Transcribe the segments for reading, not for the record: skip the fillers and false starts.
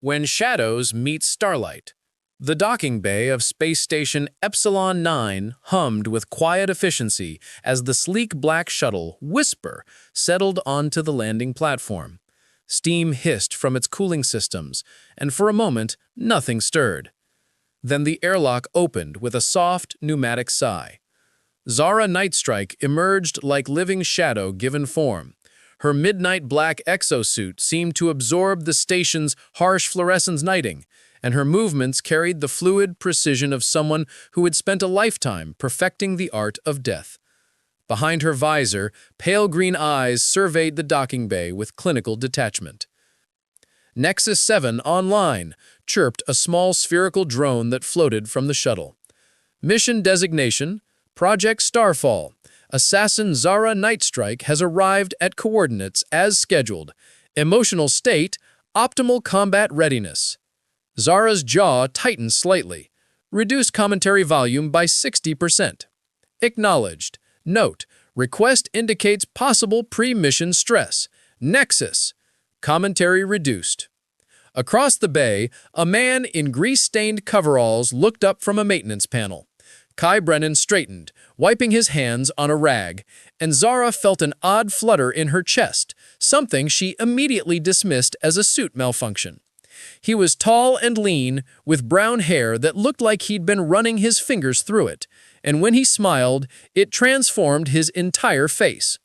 When shadows meet starlight. The docking bay of Space Station Epsilon 9 hummed with quiet efficiency as the sleek black shuttle, Whisper, settled onto the landing platform. Steam hissed from its cooling systems, and for a moment, nothing stirred. Then the airlock opened with a soft, pneumatic sigh. Zara Nightstrike emerged like living shadow given form. Her midnight black exosuit seemed to absorb the station's harsh fluorescence nighting, and her movements carried the fluid precision of someone who had spent a lifetime perfecting the art of death. Behind her visor, pale green eyes surveyed the docking bay with clinical detachment. Nexus 7 online, chirped a small spherical drone that floated from the shuttle. Mission designation, Project Starfall. Assassin Zara Nightstrike has arrived at coordinates as scheduled. Emotional state, optimal combat readiness. Zara's jaw tightened slightly. Reduced commentary volume by 60%. Acknowledged. Note, request indicates possible pre-mission stress. Nexus. Commentary reduced. Across the bay, a man in grease-stained coveralls looked up from a maintenance panel. Kai Brennan straightened, wiping his hands on a rag, and Zara felt an odd flutter in her chest, something she immediately dismissed as a suit malfunction. He was tall and lean, with brown hair that looked like he'd been running his fingers through it, and when he smiled, it transformed his entire face.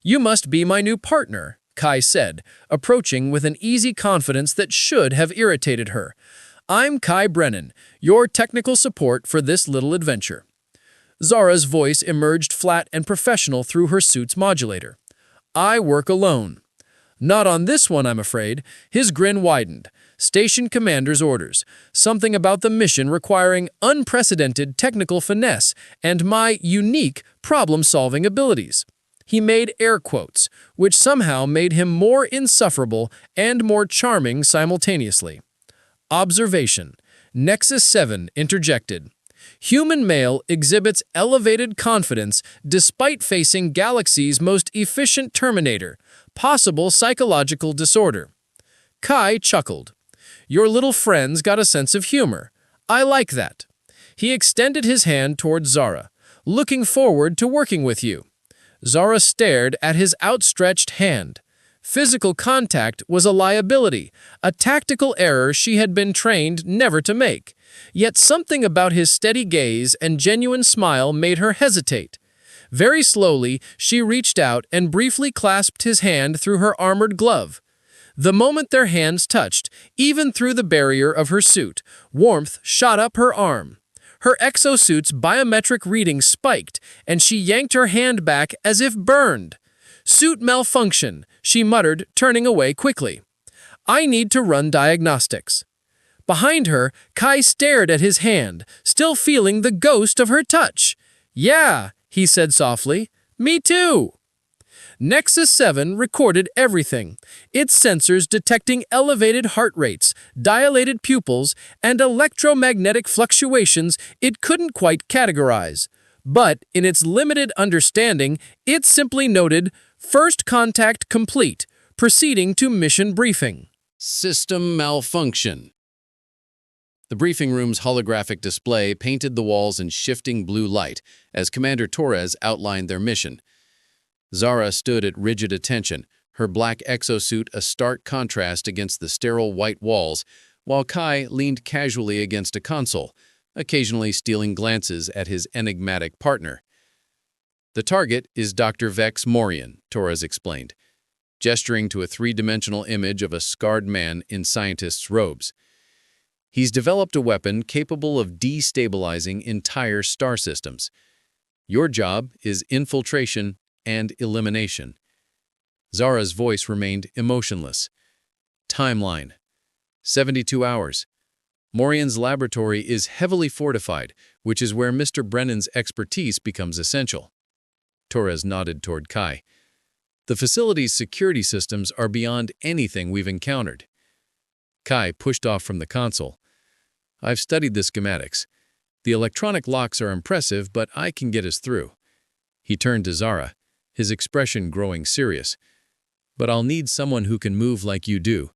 "You must be my new partner," Kai said, approaching with an easy confidence that should have irritated her. "I'm Kai Brennan, your technical support for this little adventure." Zara's voice emerged flat and professional through her suit's modulator. "I work alone." "Not on this one, I'm afraid." His grin widened. "Station commander's orders. Something about the mission requiring unprecedented technical finesse and my unique problem-solving abilities." He made air quotes, which somehow made him more insufferable and more charming simultaneously. Observation. Nexus 7 interjected. Human male exhibits elevated confidence despite facing galaxy's most efficient terminator, possible psychological disorder. Kai chuckled. "Your little friend's got a sense of humor. I like that." He extended his hand toward Zara. "Looking forward to working with you." Zara stared at his outstretched hand. Physical contact was a liability, a tactical error she had been trained never to make. Yet something about his steady gaze and genuine smile made her hesitate. Very slowly, she reached out and briefly clasped his hand through her armored glove. The moment their hands touched, even through the barrier of her suit, warmth shot up her arm. Her exosuit's biometric reading spiked, and she yanked her hand back as if burned. "Suit malfunction," she muttered, turning away quickly. "I need to run diagnostics." Behind her, Kai stared at his hand, still feeling the ghost of her touch. "Yeah," he said softly. "Me too." Nexus 7 recorded everything, its sensors detecting elevated heart rates, dilated pupils, and electromagnetic fluctuations it couldn't quite categorize. But, in its limited understanding, it simply noted, "First contact complete, proceeding to mission briefing." System malfunction. The briefing room's holographic display painted the walls in shifting blue light as Commander Torres outlined their mission. Zara stood at rigid attention, her black exosuit a stark contrast against the sterile white walls, while Kai leaned casually against a console, occasionally stealing glances at his enigmatic partner. "The target is Dr. Vex Morian," Torres explained, gesturing to a three-dimensional image of a scarred man in scientist's robes. "He's developed a weapon capable of destabilizing entire star systems. Your job is infiltration and elimination." Zara's voice remained emotionless. Timeline. 72 hours. Morian's laboratory is heavily fortified, which is where Mr. Brennan's expertise becomes essential. Torres nodded toward Kai. "The facility's security systems are beyond anything we've encountered." Kai pushed off from the console. "I've studied the schematics. The electronic locks are impressive, but I can get us through." He turned to Zara, his expression growing serious. "But I'll need someone who can move like you do.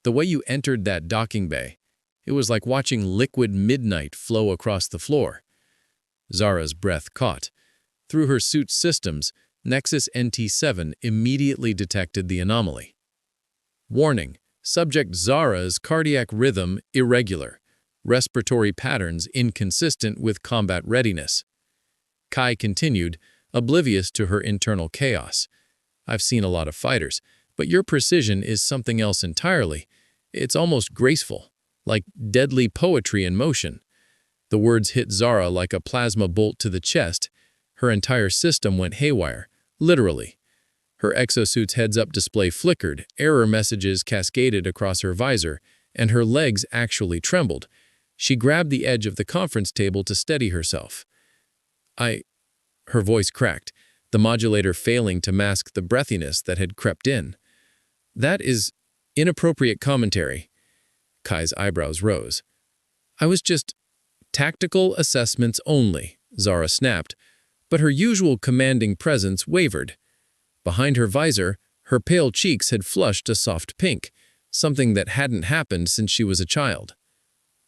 The way you entered that docking bay, it was like watching liquid midnight flow across the floor. Zara's breath caught. Through her suit's systems, Nexus NT7 immediately detected the anomaly. Warning: subject Zara's cardiac rhythm irregular, respiratory patterns inconsistent with combat readiness. Kai continued, oblivious to her internal chaos. I've seen a lot of fighters, but your precision is something else entirely. It's almost graceful, like deadly poetry in motion. The words hit Zara like a plasma bolt to the chest. Her entire system went haywire, literally. Her exosuit's heads-up display flickered, error messages cascaded across her visor, and her legs actually trembled. She grabbed the edge of the conference table to steady herself. Her voice cracked, the modulator failing to mask the breathiness that had crept in. That is inappropriate commentary. Kai's eyebrows rose. I was just tactical assessments only, Zara snapped, but her usual commanding presence wavered. Behind her visor, her pale cheeks had flushed a soft pink, something that hadn't happened since she was a child.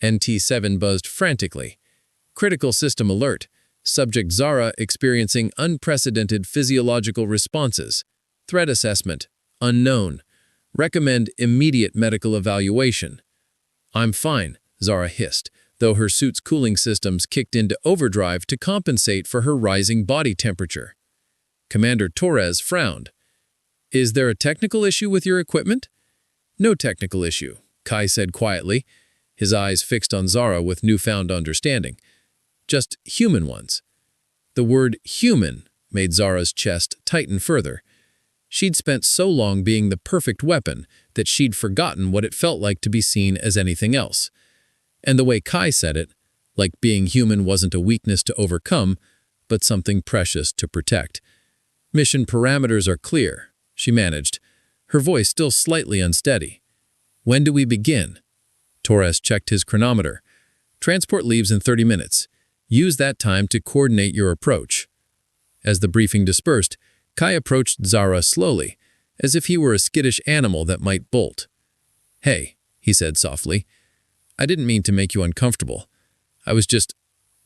NT7 buzzed frantically. Critical system alert. Subject Zara experiencing unprecedented physiological responses. Threat assessment. Unknown. Recommend immediate medical evaluation. I'm fine, Zara hissed, though her suit's cooling systems kicked into overdrive to compensate for her rising body temperature. Commander Torres frowned. Is there a technical issue with your equipment? No technical issue, Kai said quietly, his eyes fixed on Zara with newfound understanding. Just human ones. The word human made Zara's chest tighten further. She'd spent so long being the perfect weapon that she'd forgotten what it felt like to be seen as anything else. And the way Kai said it, like being human wasn't a weakness to overcome, but something precious to protect. Mission parameters are clear, she managed, her voice still slightly unsteady. When do we begin? Torres checked his chronometer. Transport leaves in 30 minutes. Use that time to coordinate your approach. As the briefing dispersed, Kai approached Zara slowly, as if he were a skittish animal that might bolt. Hey, he said softly, I didn't mean to make you uncomfortable. I was just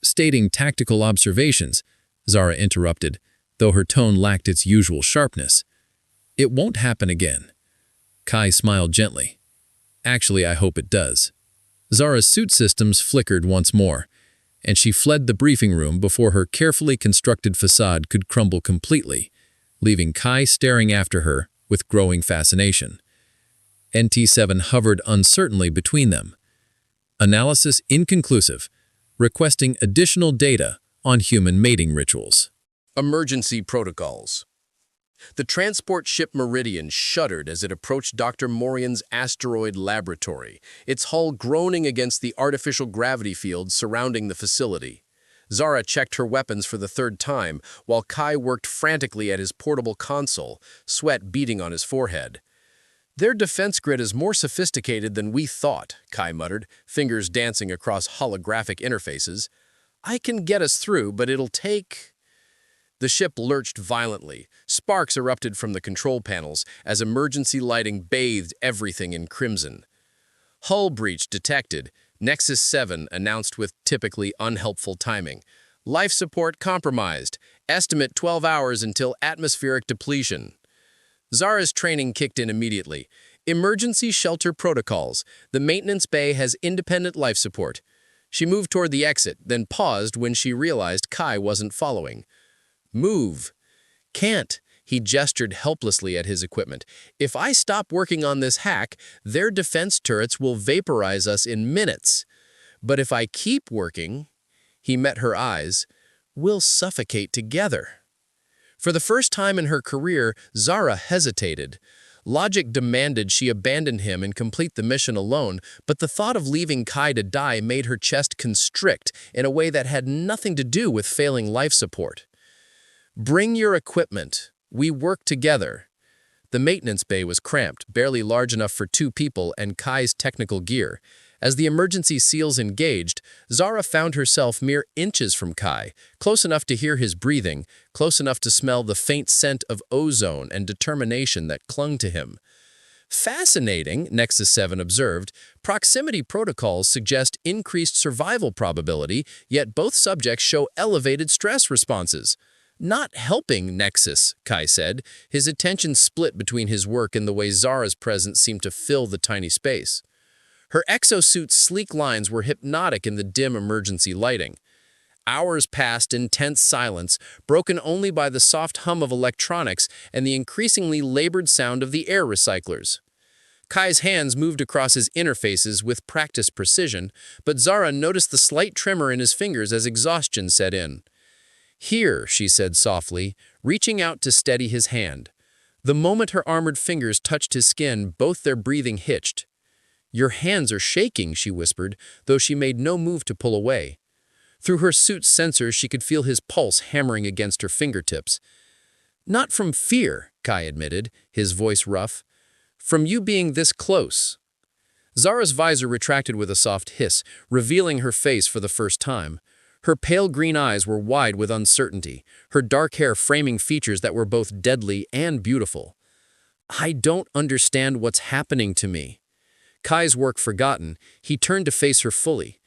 stating tactical observations, Zara interrupted, though her tone lacked its usual sharpness. It won't happen again. Kai smiled gently. Actually, I hope it does. Zara's suit systems flickered once more, and she fled the briefing room before her carefully constructed facade could crumble completely, leaving Kai staring after her with growing fascination. NT7 hovered uncertainly between them. Analysis inconclusive, requesting additional data on human mating rituals. Emergency protocols. The transport ship Meridian shuddered as it approached Dr. Morian's asteroid laboratory, its hull groaning against the artificial gravity field surrounding the facility. Zara checked her weapons for the third time, while Kai worked frantically at his portable console, sweat beading on his forehead. Their defense grid is more sophisticated than we thought, Kai muttered, fingers dancing across holographic interfaces. I can get us through, but it'll take... The ship lurched violently. Sparks erupted from the control panels as emergency lighting bathed everything in crimson. Hull breach detected, Nexus 7 announced with typically unhelpful timing. Life support compromised. Estimate 12 hours until atmospheric depletion. Zara's training kicked in immediately. Emergency shelter protocols. The maintenance bay has independent life support. She moved toward the exit, then paused when she realized Kai wasn't following. Move. Can't. He gestured helplessly at his equipment. If I stop working on this hack, their defense turrets will vaporize us in minutes. But if I keep working, he met her eyes, we'll suffocate together. For the first time in her career, Zara hesitated. Logic demanded she abandon him and complete the mission alone, but the thought of leaving Kai to die made her chest constrict in a way that had nothing to do with failing life support. Bring your equipment. We work together. The maintenance bay was cramped, barely large enough for 2 people and Kai's technical gear. As the emergency seals engaged, Zara found herself mere inches from Kai, close enough to hear his breathing, close enough to smell the faint scent of ozone and determination that clung to him. Fascinating, Nexus 7 observed. Proximity protocols suggest increased survival probability, yet both subjects show elevated stress responses. Not helping Nexus, Kai said. His attention split between his work and the way Zara's presence seemed to fill the tiny space. Her exosuit's sleek lines were hypnotic in the dim emergency lighting. Hours passed in tense silence, broken only by the soft hum of electronics and the increasingly labored sound of the air recyclers. Kai's hands moved across his interfaces with practiced precision, but Zara noticed the slight tremor in his fingers as exhaustion set in. "Here," she said softly, reaching out to steady his hand. The moment her armored fingers touched his skin, both their breathing hitched. "Your hands are shaking," she whispered, though she made no move to pull away. Through her suit's sensors, she could feel his pulse hammering against her fingertips. "Not from fear," Kai admitted, his voice rough. "From you being this close." Zara's visor retracted with a soft hiss, revealing her face for the first time. Her pale green eyes were wide with uncertainty, her dark hair framing features that were both deadly and beautiful. "I don't understand what's happening to me." Kai's work forgotten, he turned to face her fully.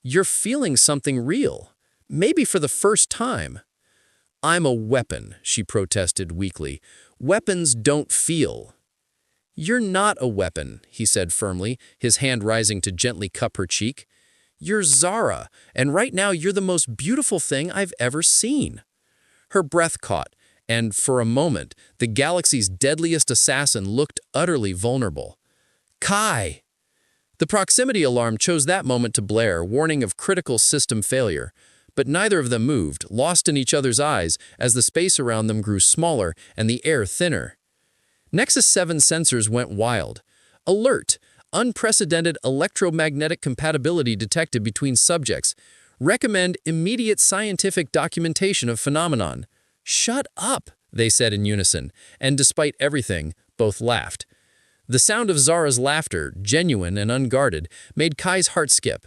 "You're feeling something real, maybe for the first time." "I'm a weapon," she protested weakly. "Weapons don't feel." "You're not a weapon," he said firmly, his hand rising to gently cup her cheek. "You're Zara, and right now you're the most beautiful thing I've ever seen." Her breath caught, and for a moment, the galaxy's deadliest assassin looked utterly vulnerable. "Kai!" The proximity alarm chose that moment to blare, warning of critical system failure. But neither of them moved, lost in each other's eyes, as the space around them grew smaller and the air thinner. Nexus 7 sensors went wild. Alert! Unprecedented electromagnetic compatibility detected between subjects. Recommend immediate scientific documentation of phenomenon. "Shut up," they said in unison, and despite everything, both laughed. The sound of Zara's laughter, genuine and unguarded, made Kai's heart skip.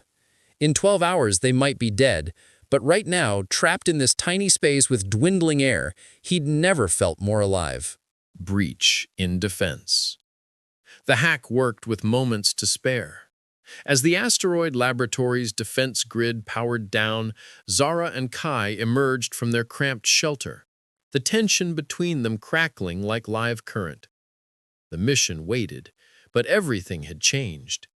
In 12 hours they might be dead, but right now, trapped in this tiny space with dwindling air, he'd never felt more alive. Breach in defense. The hack worked with moments to spare. As the asteroid laboratory's defense grid powered down, Zara and Kai emerged from their cramped shelter, the tension between them crackling like live current. The mission waited, but everything had changed.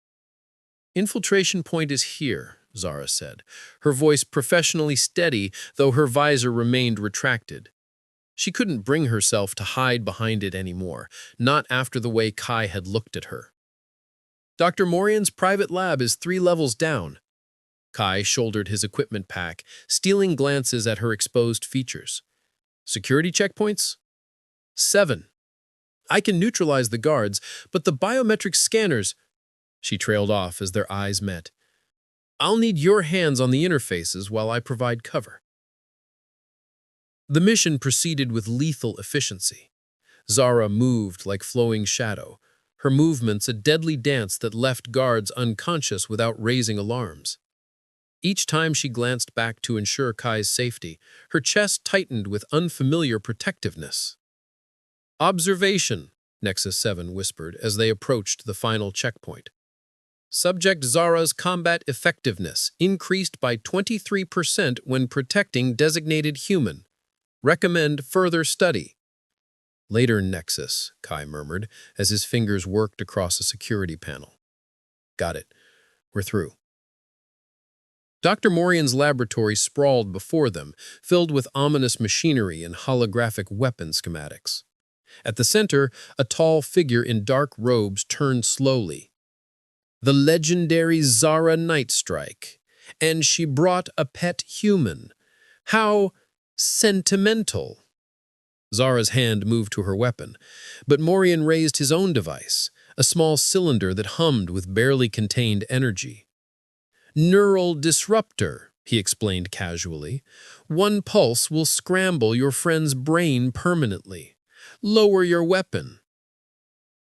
"Infiltration point is here," Zara said, her voice professionally steady, though her visor remained retracted. She couldn't bring herself to hide behind it anymore, not after the way Kai had looked at her. "Dr. Morian's private lab is 3 levels down." Kai shouldered his equipment pack, stealing glances at her exposed features. "Security checkpoints?" 7. "I can neutralize the guards, but the biometric scanners—" She trailed off as their eyes met. "I'll need your hands on the interfaces while I provide cover." The mission proceeded with lethal efficiency. Zara moved like flowing shadow, her movements a deadly dance that left guards unconscious without raising alarms. Each time she glanced back to ensure Kai's safety, her chest tightened with unfamiliar protectiveness. "Observation," Nexus 7 whispered as they approached the final checkpoint. "Subject Zara's combat effectiveness increased by 23% when protecting designated human. Recommend further study." "Later, Nexus," Kai murmured as his fingers worked across a security panel. "Got it. We're through." Dr. Morian's laboratory sprawled before them, filled with ominous machinery and holographic weapon schematics. At the center, a tall figure in dark robes turned slowly. "The legendary Zara Nightstrike. And she brought a pet human. How sentimental." Zara's hand moved to her weapon, but Morian raised his own device, a small cylinder that hummed with barely contained energy. "Neural disruptor," he explained casually. "One pulse will scramble your friend's brain permanently. Lower your weapon."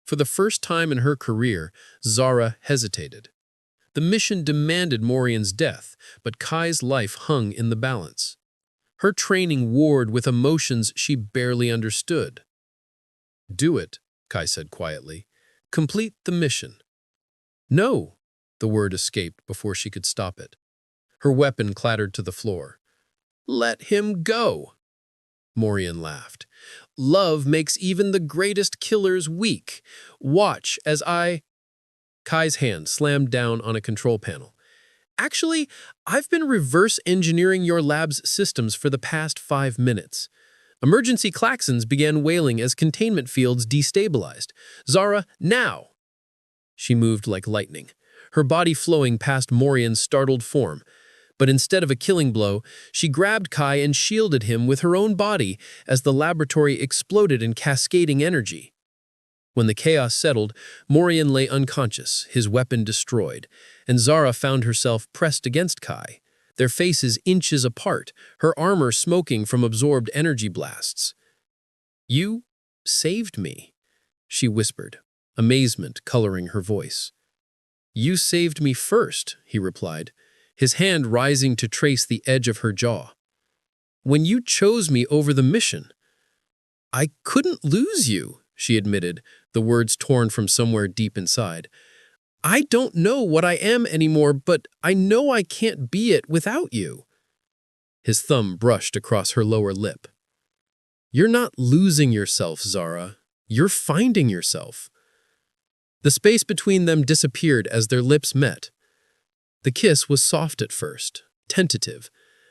For the first time in her career, Zara hesitated. The mission demanded Morian's death, but Kai's life hung in the balance. Her training warred with emotions she barely understood. "Do it," Kai said quietly. Complete the mission." "No," the word escaped before she could stop it. Her weapon clattered to the floor. "Let him go." Morian laughed. "Love makes even the greatest killers weak. Watch as I—" Kai's hand slammed down on a control panel. "Actually, I've been reverse engineering your lab's systems for the past 5 minutes." Emergency klaxons began wailing as containment fields destabilized. "Zara, now!" She moved like lightning, her body flowing past Morian's startled form. But instead of a killing blow, she grabbed Kai and shielded him with her own body as the laboratory exploded in cascading energy. When the chaos settled, Morian lay unconscious, his weapon destroyed, and Zara found herself pressed against Kai, their faces inches apart, her armor smoking from absorbed energy blasts. "You saved me," she whispered, amazement coloring her voice. "You saved me first," he replied, his hand rising to trace the edge of her jaw. "When you chose me over the mission." "I couldn't lose you," she admitted, the words torn from somewhere deep inside. "I don't know what I am anymore, but I know I can't be it without you." His thumb brushed across her lower lip. "You're not losing yourself, Zara. You're finding yourself." The space between them disappeared as their lips met. The kiss was soft at first, tentative,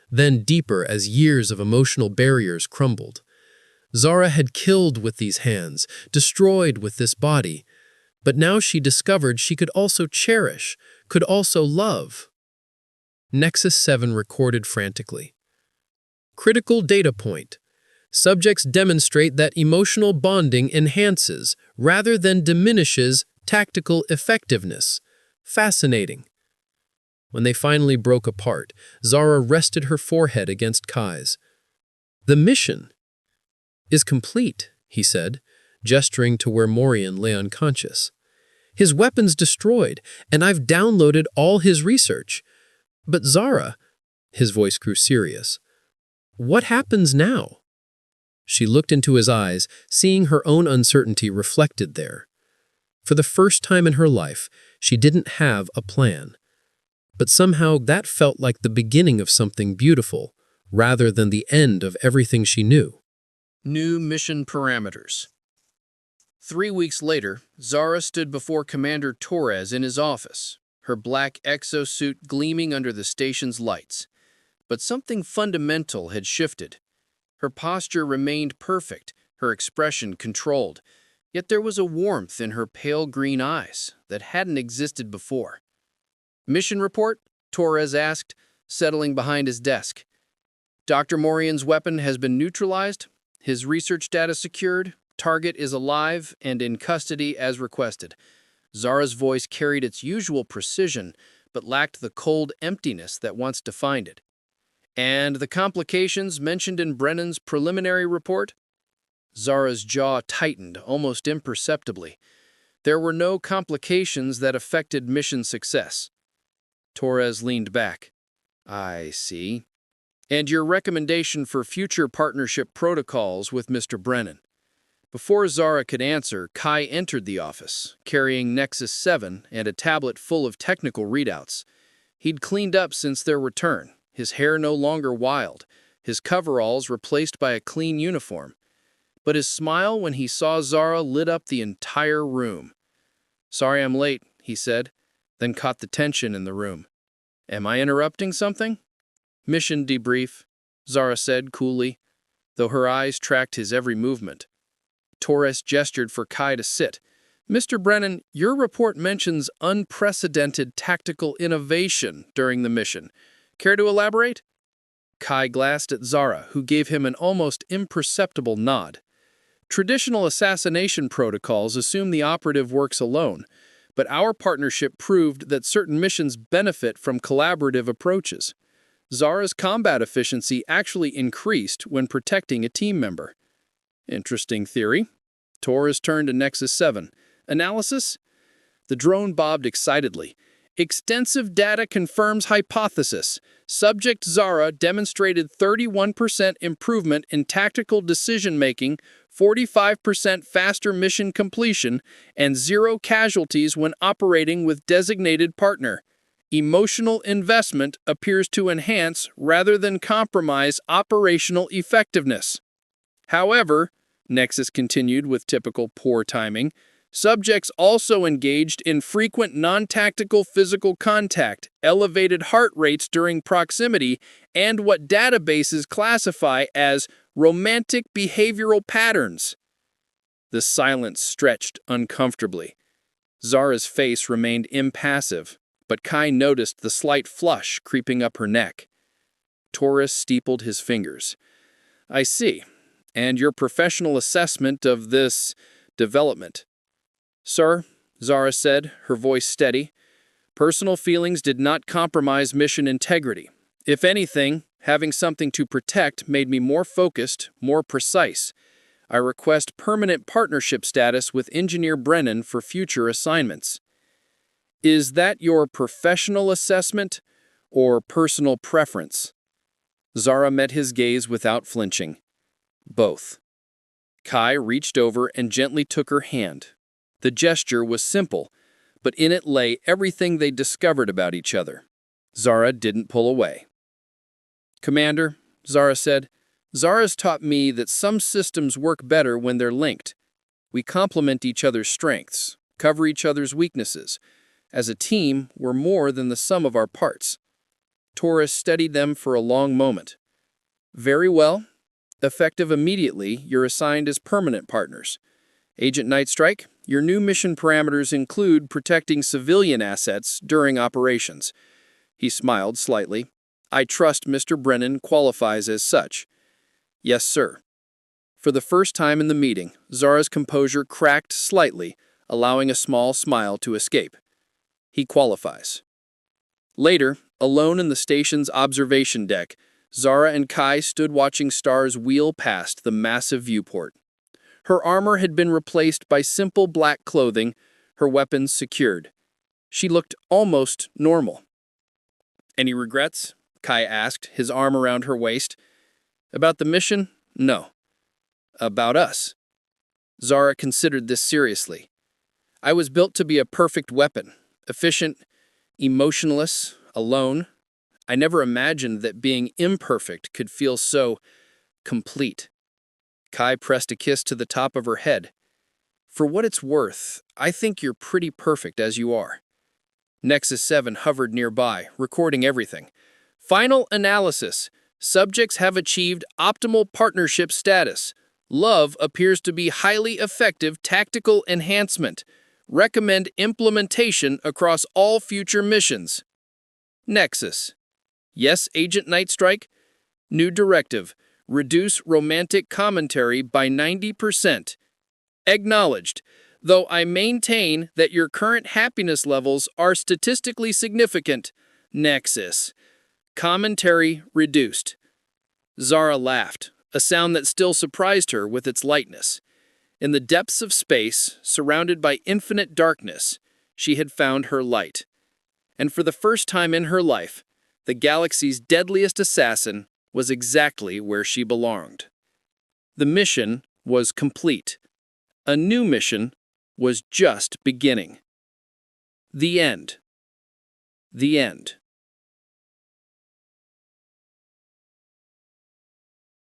then deeper as years of emotional barriers crumbled. Zara had killed with these hands, destroyed with this body, but now she discovered she could also cherish, could also love. Nexus 7 recorded frantically. Critical data point. Subjects demonstrate that emotional bonding enhances, rather than diminishes, tactical effectiveness. Fascinating. When they finally broke apart, Zara rested her forehead against Kai's. "The mission is complete," he said, gesturing to where Morian lay unconscious. "His weapon's destroyed, and I've downloaded all his research. But Zara," his voice grew serious, "what happens now?" She looked into his eyes, seeing her own uncertainty reflected there. For the first time in her life, she didn't have a plan. But somehow that felt like the beginning of something beautiful, rather than the end of everything she knew. New mission parameters. 3 weeks later, Zara stood before Commander Torres in his office, her black exosuit gleaming under the station's lights. But something fundamental had shifted. Her posture remained perfect, her expression controlled, yet there was a warmth in her pale green eyes that hadn't existed before. "Mission report?" Torres asked, settling behind his desk. "Dr. Morian's weapon has been neutralized, his research data secured, target is alive and in custody as requested." Zara's voice carried its usual precision, but lacked the cold emptiness that once defined it. "And the complications mentioned in Brennan's preliminary report?" Zara's jaw tightened almost imperceptibly. "There were no complications that affected mission success." Torres leaned back. "I see. And your recommendation for future partnership protocols with Mr. Brennan?" Before Zara could answer, Kai entered the office, carrying Nexus 7 and a tablet full of technical readouts. He'd cleaned up since their return, his hair no longer wild, his coveralls replaced by a clean uniform. But his smile when he saw Zara lit up the entire room. "Sorry I'm late," he said, then caught the tension in the room. "Am I interrupting something?" "Mission debrief," Zara said coolly, though her eyes tracked his every movement. Torres gestured for Kai to sit. "Mr. Brennan, your report mentions unprecedented tactical innovation during the mission. Care to elaborate?" Kai glanced at Zara, who gave him an almost imperceptible nod. "Traditional assassination protocols assume the operative works alone, but our partnership proved that certain missions benefit from collaborative approaches. Zara's combat efficiency actually increased when protecting a team member." "Interesting theory." Torres turned to Nexus 7. "Analysis?" The drone bobbed excitedly. Extensive data confirms hypothesis. Subject Zara demonstrated 31% improvement in tactical decision-making, 45% faster mission completion, and 0 casualties when operating with designated partner. Emotional investment appears to enhance rather than compromise operational effectiveness. However, Nexus continued with typical poor timing, subjects also engaged in frequent non-tactical physical contact, elevated heart rates during proximity, and what databases classify as romantic behavioral patterns. The silence stretched uncomfortably. Zara's face remained impassive, but Kai noticed the slight flush creeping up her neck. Taurus steepled his fingers. I see. And your professional assessment of this development? Sir, Zara said, her voice steady, personal feelings did not compromise mission integrity. If anything, having something to protect made me more focused, more precise. I request permanent partnership status with Engineer Brennan for future assignments. Is that your professional assessment or personal preference? Zara met his gaze without flinching. Both. Kai reached over and gently took her hand. The gesture was simple, but in it lay everything they discovered about each other. Zara didn't pull away. Commander, Zara said, Zara's taught me that some systems work better when they're linked. We complement each other's strengths, cover each other's weaknesses. As a team, we're more than the sum of our parts. Taurus studied them for a long moment. Very well. Effective immediately, you're assigned as permanent partners. Agent Nightstrike, your new mission parameters include protecting civilian assets during operations. He smiled slightly. I trust Mr. Brennan qualifies as such. Yes, sir. For the first time in the meeting, Zara's composure cracked slightly, allowing a small smile to escape. He qualifies. Later, alone in the station's observation deck, Zara and Kai stood watching stars wheel past the massive viewport. Her armor had been replaced by simple black clothing, her weapons secured. She looked almost normal. Any regrets? Kai asked, his arm around her waist. About the mission? No. About us. Zara considered this seriously. I was built to be a perfect weapon, efficient, emotionless, alone. I never imagined that being imperfect could feel so complete. Kai pressed a kiss to the top of her head. For what it's worth, I think you're pretty perfect as you are. Nexus 7 hovered nearby, recording everything. Final analysis. Subjects have achieved optimal partnership status. Love appears to be highly effective tactical enhancement. Recommend implementation across all future missions. Nexus. Yes, Agent Nightstrike. New directive. Reduce romantic commentary by 90%. Acknowledged, though I maintain that your current happiness levels are statistically significant. Nexus. Commentary reduced. Zara laughed, a sound that still surprised her with its lightness. In the depths of space, surrounded by infinite darkness, she had found her light. And for the first time in her life, the galaxy's deadliest assassin was exactly where she belonged. The mission was complete. A new mission was just beginning. The end. The end.